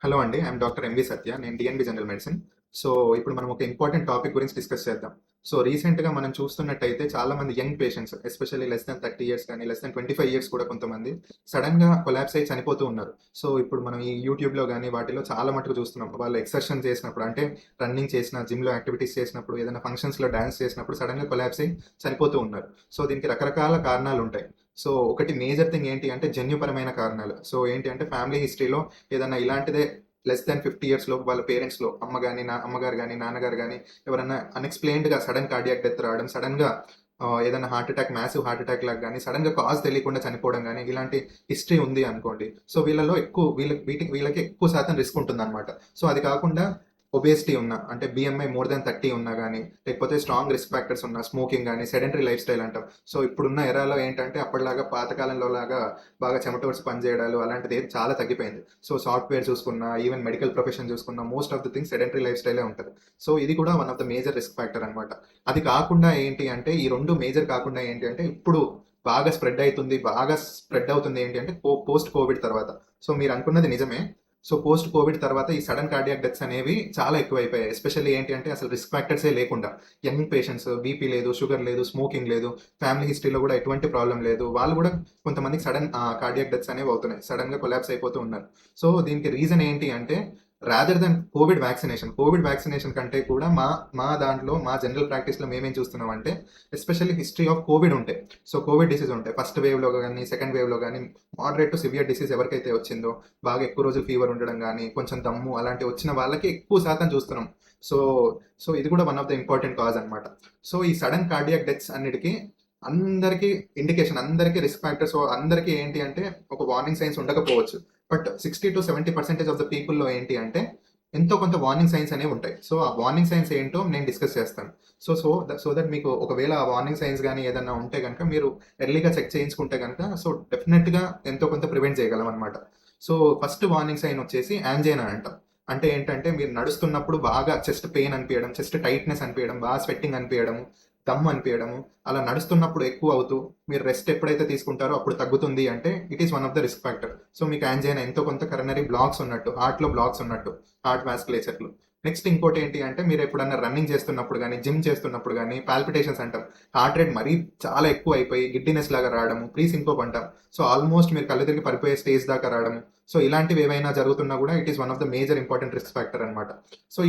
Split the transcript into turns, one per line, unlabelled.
Hello అండి. I'm doctor MV సత్య. నేను డీఎన్‌బీ general medicine. So, ఇప్పుడు మనం ఒక ఇంపార్టెంట్ టాపిక్ గురించి డిస్కస్ చేద్దాం. సో, రీసెంట్‌గా మనం చూస్తున్నట్టయితే చాలామంది young patients especially less than 30 years కానీ, లెస్ థాన్ 25 ఇయర్స్ కూడా కొంతమంది సడెన్‌గా కొలాప్స్ అయ్యి చనిపోతూ ఉన్నారు. సో, ఇప్పుడు మనం ఈ యూట్యూబ్‌లో గాని వాటిలో చాలా మటుకు చూస్తున్నాం. వాళ్ళు ఎక్సర్షన్ చేసినప్పుడు అంటే రన్నింగ్ చేసిన, జిమ్‌లో యాక్టివిటీస్ చేసినప్పుడు, ఏదైనా ఫంక్షన్స్‌లో డాన్స్ చేసినప్పుడు సడెన్‌గా కొలాప్స్ అయ్యి చనిపోతూ ఉన్నారు. సో, దీనికి రకరకాల కారణాలుంటాయి. సో, ఒకటి మేజర్ థింగ్ ఏంటి అంటే జన్యుపరమైన కారణాలు. సో, ఏంటి అంటే ఫ్యామిలీ హిస్టరీలో ఏదన్నా ఇలాంటిదే లెస్ దాన్ 50 ఇయర్స్‌లో వాళ్ళ పేరెంట్స్‌లో అమ్మగారు గాని, నాన్నగారు గాని ఎవరన్నా అన్‌ఎక్స్‌ప్లెయిన్డ్‌గా సడెన్ కార్డియాక్ డెత్ రావడం, సడెన్‌గా ఏదైనా heart attack, massive heart attack లాగా గాని, సడెన్‌గా కాజ్ తెలియకుండా చనిపోవడం గాని, ఇలాంటి హిస్టరీ ఉంది అనుకోండి. సో, వీళ్ళలో ఎక్కువ వీళ్ళకి ఎక్కువ శాతం రిస్క్ ఉంటుందన్నమాట. సో, అది కాకుండా ఒబేసిటీ ఉన్న అంటే బీఎంఐ మోర్ దాన్ 30 ఉన్నా గాని, లేకపోతే స్ట్రాంగ్ రిస్క్ ఫ్యాక్టర్స్ ఉన్న స్మోకింగ్ గాని, సెడెంటరీ లైఫ్ స్టైల్ అంటాం. సో, ఇప్పుడున్న ఎరాలో ఏంటంటే అప్పటిలాగా పాతకాలంలో లాగా బాగా చెమటోడ్చి పని చేయడాలు అలాంటిది చాలా తగ్గిపోయింది. సో, సాఫ్ట్‌వేర్ చూసుకున్నా, ఈవెన్ మెడికల్ ప్రొఫెషన్ చూసుకున్నా most of the things sedentary life స్టైలే ఉంటది. సో, ఇది కూడా one of the major risk factor అన్నమాట. అది కాకుండా ఏంటి అంటే ఈ 2 మేజర్ కాకుండా ఏంటి అంటే ఇప్పుడు బాగా స్ప్రెడ్ అవుతుంది ఏంటి అంటే పోస్ట్ కోవిడ్ తర్వాత. సో, మీరు అనుకున్నది నిజమే. సో, పోస్ట్ కోవిడ్ తర్వాత ఈ సడెన్ కార్డియాక్ డెత్స్ అనేవి చాలా ఎక్కువైపోయాయి. ఎస్పెషల్లీ ఏంటి అంటే అసలు రిస్క్ ఫ్యాక్టర్సే లేకుండా యంగ్ పేషెంట్స్ బీపీ లేదు, షుగర్ లేదు, స్మోకింగ్ లేదు, ఫ్యామిలీ హిస్టరీలో కూడా ఎటువంటి ప్రాబ్లమ్ లేదు. వాళ్ళు కూడా కొంతమందికి సడెన్ కార్డియాక్ డెత్స్ అనేవి అవుతున్నాయి. సడెన్‌గా కొలాప్స్ అయిపోతూ ఉన్నారు. సో, దీనికి రీజన్ ఏంటి అంటే రాదర్ దాన్ కోవిడ్ వ్యాక్సినేషన్ కంటే కూడా మా దాంట్లో మా జనరల్ ప్రాక్టీస్‌లో మేమేం చూస్తున్నామంటే ఎస్పెషల్లీ హిస్టరీ ఆఫ్ కోవిడ్ ఉంటే, సో, కోవిడ్ డిసీజ్ ఉంటే ఫస్ట్ వేవ్‌లో గాని, సెకండ్ వేవ్‌లో గాని మోడరేట్ టు సివియర్ డిసీజ్ ఎవరికైతే వచ్చిందో బాగా ఎక్కువ రోజులు ఫీవర్ ఉండడం గానీ, కొంచెం దమ్ము అలాంటివి వచ్చిన వాళ్ళకి ఎక్కువ శాతం చూస్తున్నాం. సో, సో ఇది కూడా one of the important cause అనమాట. సో, ఈ సడెన్ కార్డియాక్ డెత్స్ అన్నిటికి అందరికీ ఇండికేషన్, అందరికీ రిస్క్ ఫ్యాక్టర్స్ అందరికీ ఏంటి అంటే ఒక వార్నింగ్ సైన్స్ ఉండకపోవచ్చు. బట్ 60-70% ఆఫ్ ద పీపుల్‌లో ఏంటి అంటే ఎంతో కొంత వార్నింగ్ సైన్స్ అనేవి ఉంటాయి. సో, ఆ వార్నింగ్ సైన్స్ ఏంటో నేను డిస్కస్ చేస్తాను. సో దట్ మీకు ఒకవేళ ఆ వార్నింగ్ సైన్స్ గాని ఏదన్నా ఉంటే గనుక మీరు ఎర్లీగా చెక్ చేయించుకుంటే గనుక సో, డెఫినెట్‌గా ఎంతో కొంత ప్రివెంట్ చేయగలం అనమాట. సో, ఫస్ట్ వార్నింగ్ సైన్ వచ్చేసి యాంజైనా అంటాం. అంటే ఏంటంటే మీరు నడుస్తున్నప్పుడు బాగా చెస్ట్ పెయిన్ అనిపియడం, చెస్ట్ టైట్‌నెస్ అనిపియడం, బాగా స్వెట్టింగ్ అనిపియడము, దమ్ అనిపియడము, అలా నడుస్తున్నప్పుడు ఎక్కువ అవుతూ మీరు రెస్ట్ ఎప్పుడైతే తీసుకుంటారో అప్పుడు తగ్గుతుంది అంటే it is one of the risk factor. So, మీకు యాంజైనా ఎంతో కొంత కరోనరీ బ్లాక్స్ ఉన్నట్టు, హార్ట్‌లో బ్లాక్స్ ఉన్నట్టు, హార్ట్ వాస్కులేచర్‌లో. నెక్స్ట్ ఇంకోటి ఏంటి అంటే మీరు ఎప్పుడన్నా రన్నింగ్ చేస్తున్నప్పుడు గాని, జిమ్ చేస్తున్నప్పుడు గాని పాల్పిటేషన్స్ అంటాం. హార్ట్ రేట్ మరీ చాలా ఎక్కువ అయిపోయి గిడ్డినెస్ లాగా రావడము, ప్రీ సింకోప్ అంటాం. సో, ఆల్మోస్ట్ మీరు కళ్ళు తిరిగి పడిపోయే స్టేజ్ దాకా రావడము. సో, ఇలాంటివి ఏవైనా జరుగుతున్నా కూడా it is one of the major important risk factor అన్నమాట. సో,